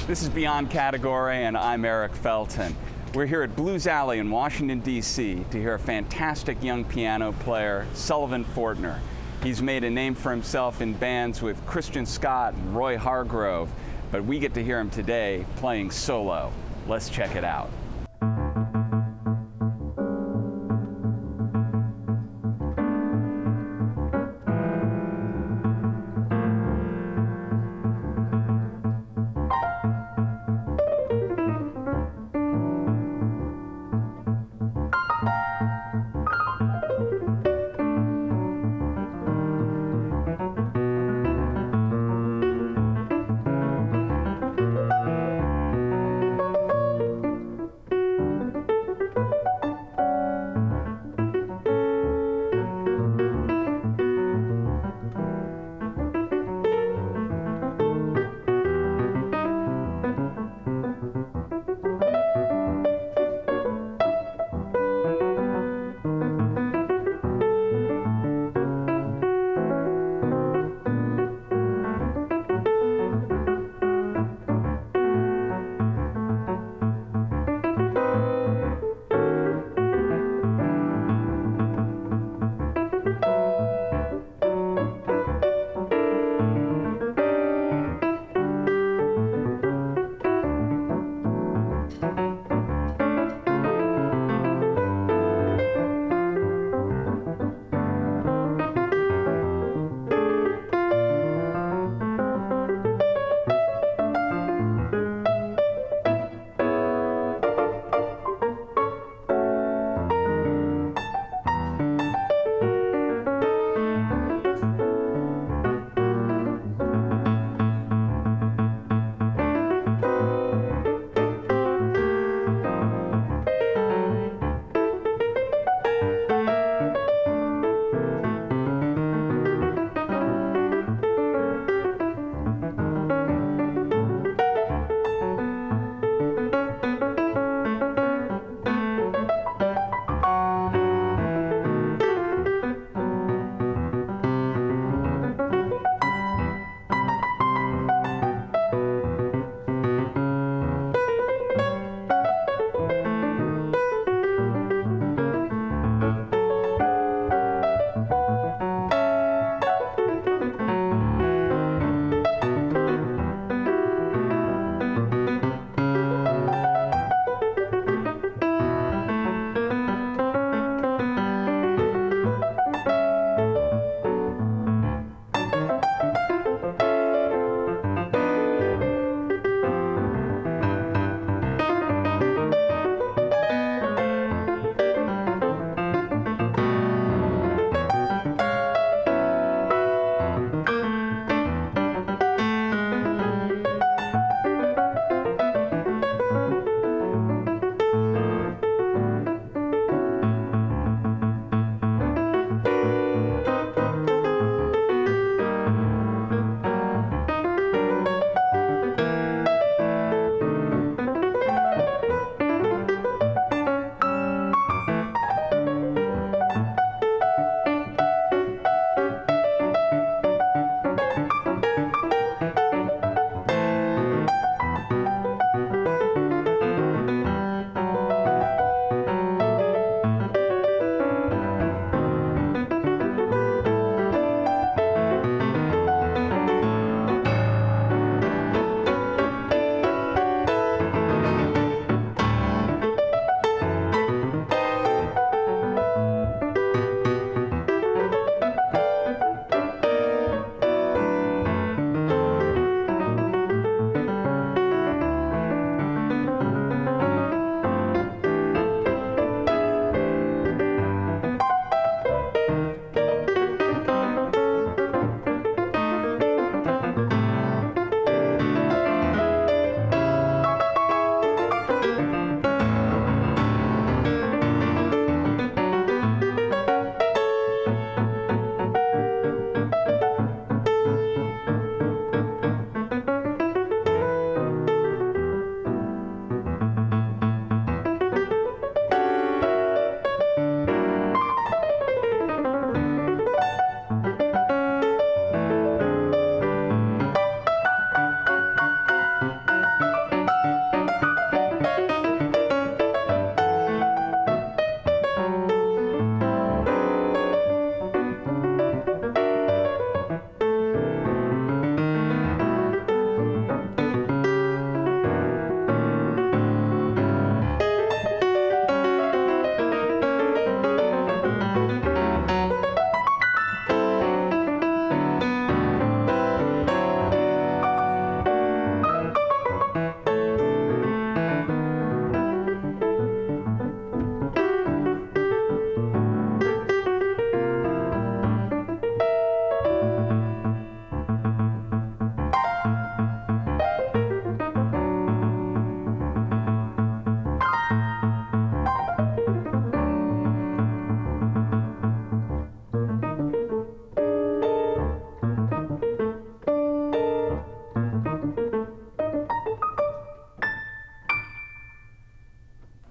This is Beyond Category, and I'm Eric Felten. We're here at Blues Alley in Washington, D.C. to hear a fantastic young piano player, Sullivan Fortner. He's made a name for himself in bands with Christian Scott and Roy Hargrove, but we get to hear him today playing solo. Let's check it out.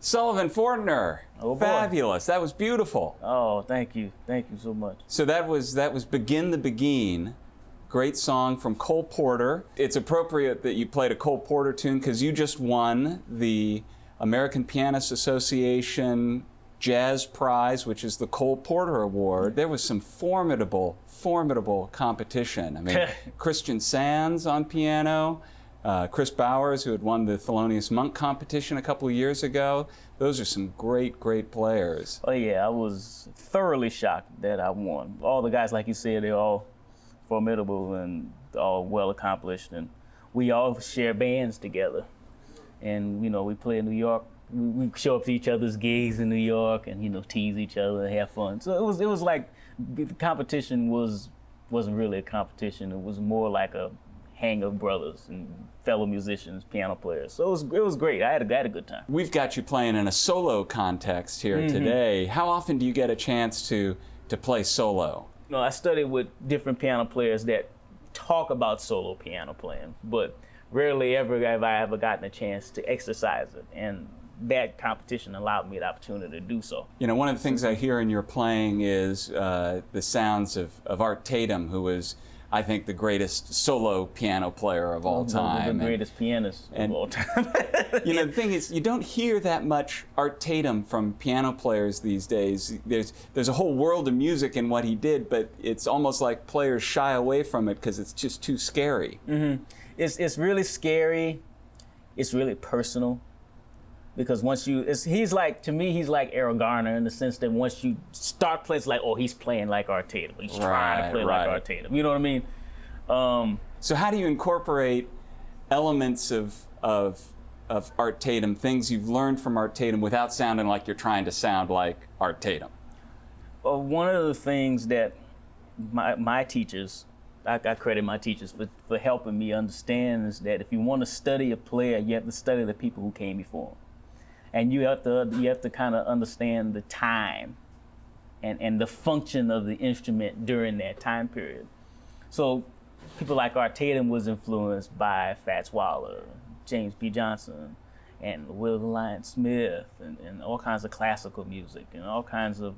Sullivan Fortner. Oh, boy. Fabulous. That was beautiful. Oh, thank you. Thank you so much. So that was Begin the Beguine. Great song from Cole Porter. It's appropriate that you played a Cole Porter tune because you just won the American Pianists Association Jazz Prize, which is the Cole Porter Award. There was some formidable competition. I mean, Christian Sands on piano, Chris Bowers, who had won the Thelonious Monk competition a couple of years ago. Those are some great players. Oh yeah, I was thoroughly shocked that I won. All the guys, like you said, they're all formidable and all well accomplished, and we all share bands together. And you know, we play in New York. We show up to each other's gigs in New York, and you know, tease each other, have fun. So it was like the competition wasn't really a competition. It was more like a hang of brothers and fellow musicians, piano players. So it was great. I had a good time. We've got you playing in a solo context here today. How often do you get a chance to play solo? You know, I studied with different piano players that talk about solo piano playing, but rarely ever have I ever gotten a chance to exercise it. And that competition allowed me the opportunity to do so. You know, one of the things I hear in your playing is the sounds of Art Tatum, who was, I think, the greatest solo piano player of all time. The greatest pianist of all time. You know, the thing is, you don't hear that much Art Tatum from piano players these days. There's a whole world of music in what he did, but it's almost like players shy away from it because it's just too scary. It's really scary. It's really personal. Because once he's like Errol Garner in the sense that once you start playing, it's like, oh, he's playing like Art Tatum. He's trying to play like Art Tatum. You know what I mean? So how do you incorporate elements of Art Tatum, things you've learned from Art Tatum, without sounding like you're trying to sound like Art Tatum? Well, one of the things that my teachers, I credit my teachers for helping me understand, is that if you want to study a player, you have to study the people who came before him. And you have to kind of understand the time and the function of the instrument during that time period. So people like Art Tatum was influenced by Fats Waller, James P. Johnson, and Will the Lion Smith, and all kinds of classical music, and all kinds of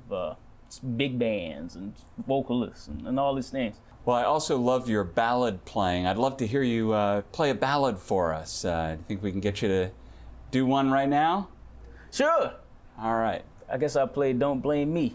big bands and vocalists and all these things. Well, I also love your ballad playing. I'd love to hear you play a ballad for us. I think we can get you to do one right now. Sure. All right. I guess I'll play Don't Blame Me.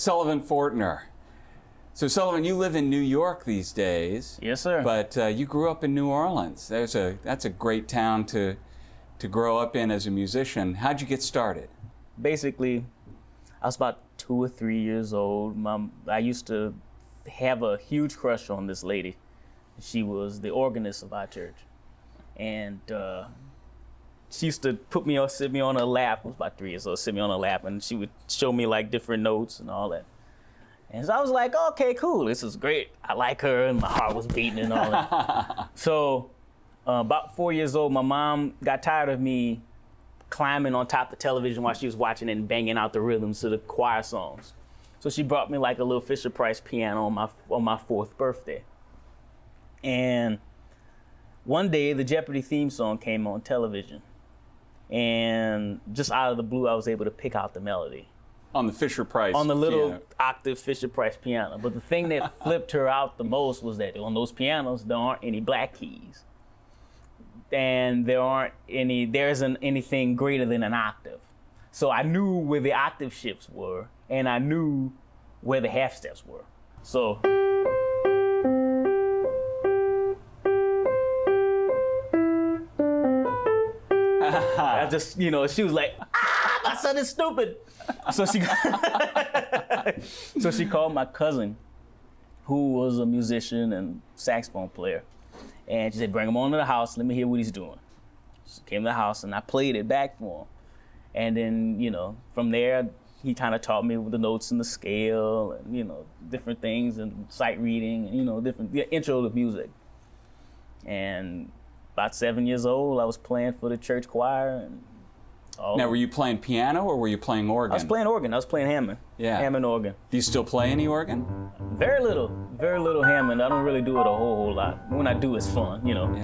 Sullivan Fortner. So Sullivan, you live in New York these days. Yes, sir. But you grew up in New Orleans. That's a great town to grow up in as a musician. How'd you get started? Basically, I was about 2 or 3 years old. I used to have a huge crush on this lady. She was the organist of our church. And she used to sit me on her lap. I was about 3 years old, sit me on her lap, and she would show me like different notes and all that. And so I was like, okay, cool, this is great. I like her, and my heart was beating and all that. So about 4 years old, my mom got tired of me climbing on top of the television while she was watching and banging out the rhythms to the choir songs. So she brought me like a little Fisher-Price piano on my 4th birthday. And one day, the Jeopardy theme song came on television. And just out of the blue, I was able to pick out the melody. On the Fisher-Price On the little piano. octave Fisher-Price piano. But the thing that flipped her out the most was that on those pianos, there aren't any black keys. And there isn't anything greater than an octave. So I knew where the octave shifts were, and I knew where the half steps were. So I just, she was like, my son is stupid. So she called my cousin, who was a musician and saxophone player. And she said, bring him on to the house, let me hear what he's doing. She came to the house and I played it back for him. And then, from there, he kind of taught me the notes and the scale and, different things and sight reading and, different intro to music. And about 7 years old, I was playing for the church choir. And Now, were you playing piano or were you playing organ? I was playing organ. I was playing Hammond. Yeah. Hammond organ. Do you still play any organ? Very little Hammond. I don't really do it a whole lot. When I do, it's fun, Yeah.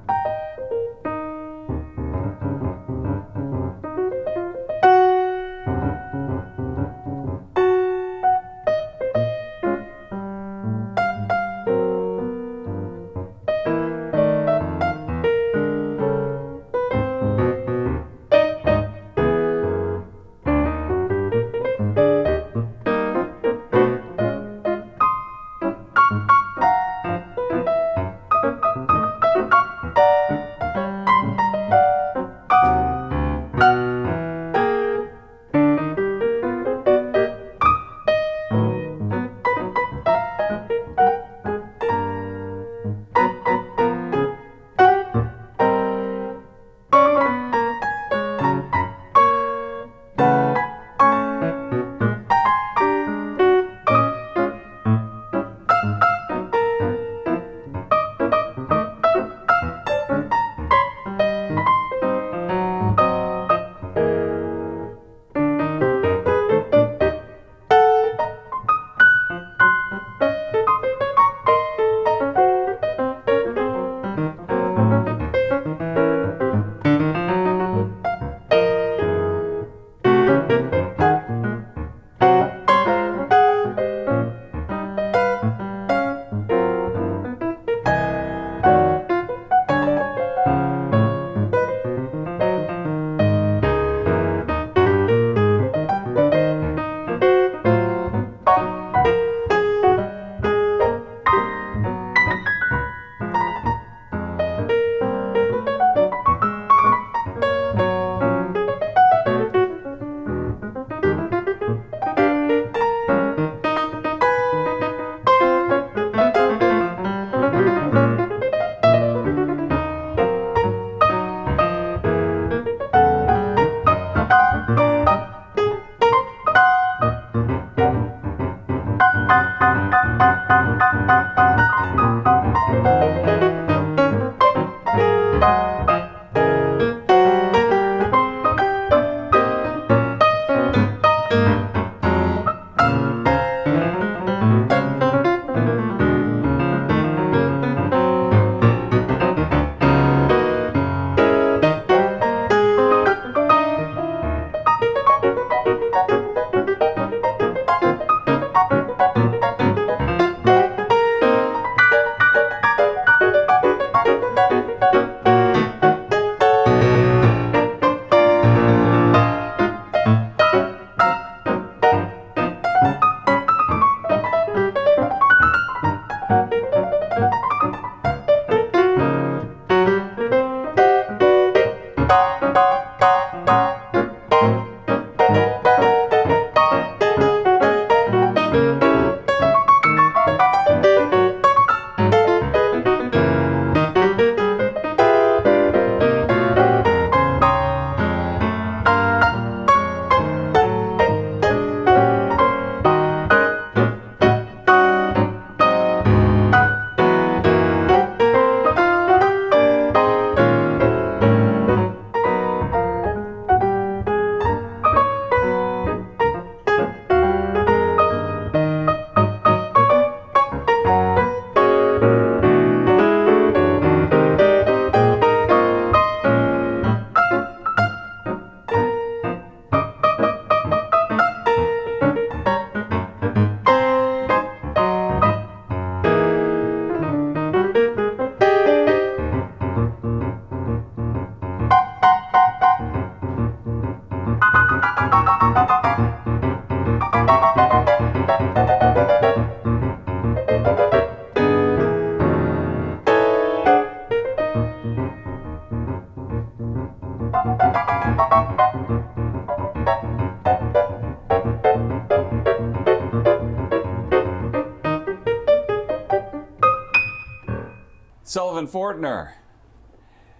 Sullivan Fortner.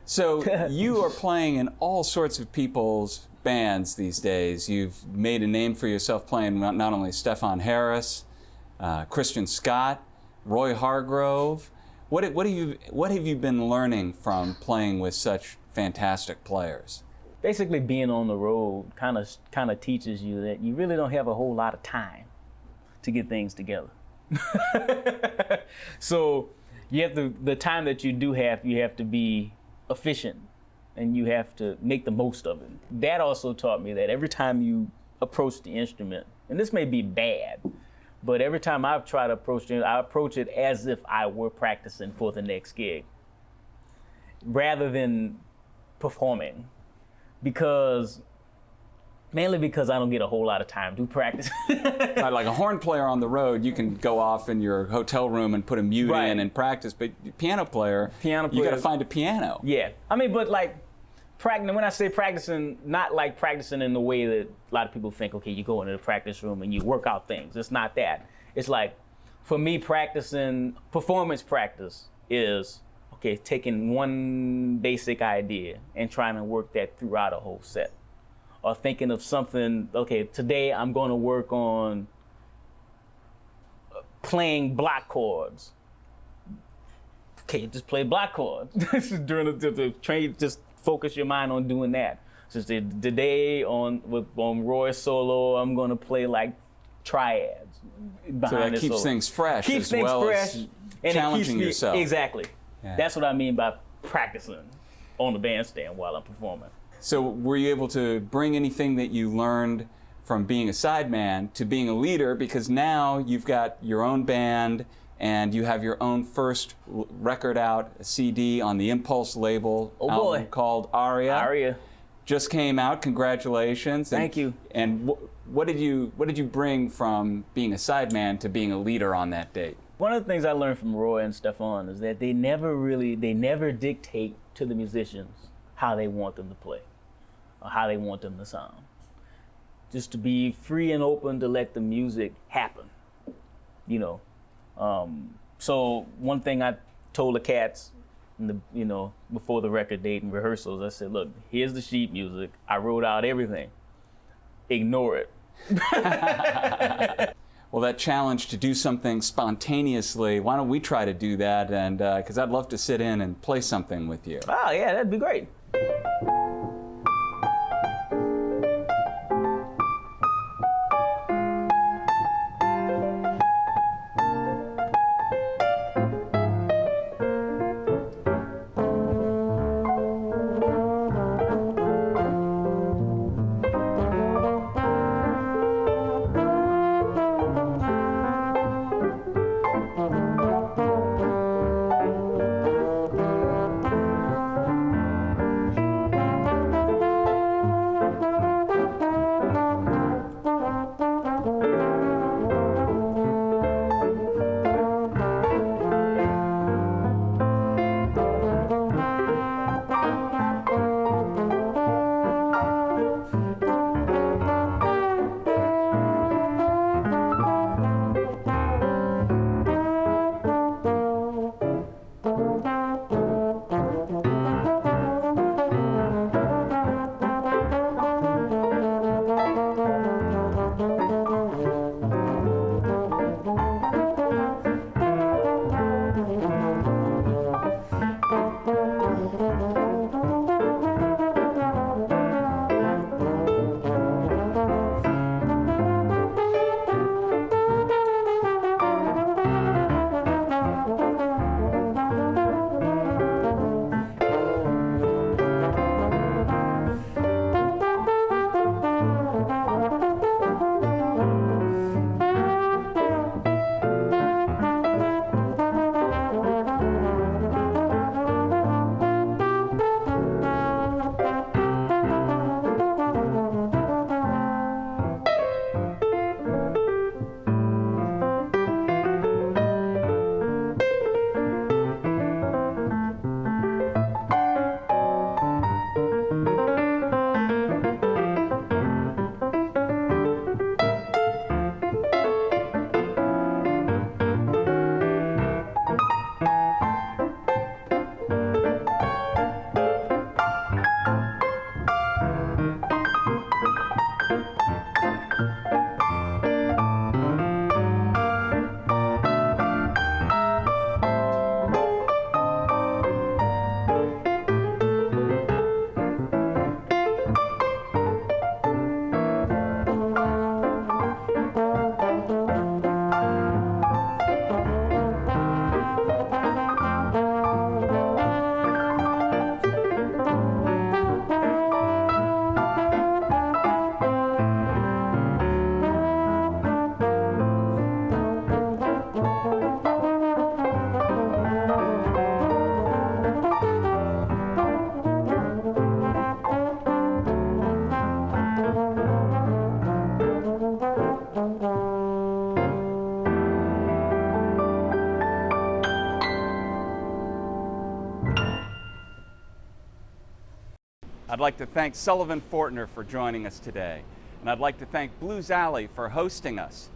So you are playing in all sorts of people's bands these days. You've made a name for yourself playing not only Stefan Harris, Christian Scott, Roy Hargrove. What have you been learning from playing with such fantastic players? Basically, being on the road kind of teaches you that you really don't have a whole lot of time to get things together. So you have the time that you do have, you have to be efficient and you have to make the most of it. That also taught me that every time you approach the instrument, and this may be bad, but every time I've tried to approach it, I approach it as if I were practicing for the next gig rather than performing, mainly because I don't get a whole lot of time to practice. Like a horn player on the road, you can go off in your hotel room and put a mute in and practice, but piano player, you got to find a piano. Yeah, I mean, but like, when I say practicing, not like practicing in the way that a lot of people think, okay, you go into the practice room and you work out things. It's not that. It's like, for me, performance practice is, okay, taking one basic idea and trying to work that throughout a whole set. Or thinking of something, okay, today I'm going to work on playing block chords. Okay, just play block chords. During the train, just focus your mind on doing that. So today on Roy's solo, I'm going to play like triads behind so that keeps solo. things fresh Keeps as things well fresh, as and challenging yourself. Exactly. Yeah. That's what I mean by practicing on the bandstand while I'm performing. So were you able to bring anything that you learned from being a sideman to being a leader? Because now you've got your own band and you have your own first record out, a CD on the Impulse label, album called Aria. Aria. Just came out. Congratulations. Thank you. And what did you bring from being a sideman to being a leader on that date? One of the things I learned from Roy and Stefan is that they never dictate to the musicians how they want them to play or how they want them to sound. Just to be free and open to let the music happen, you know. So one thing I told the cats, before the record date and rehearsals, I said, look, here's the sheet music. I wrote out everything. Ignore it. Well, that challenge to do something spontaneously, why don't we try to do that? And because I'd love to sit in and play something with you. Oh, yeah, that'd be great. I'd like to thank Sullivan Fortner for joining us today. And I'd like to thank Blues Alley for hosting us.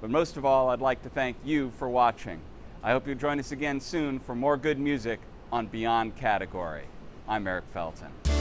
But most of all, I'd like to thank you for watching. I hope you'll join us again soon for more good music on Beyond Category. I'm Eric Felten.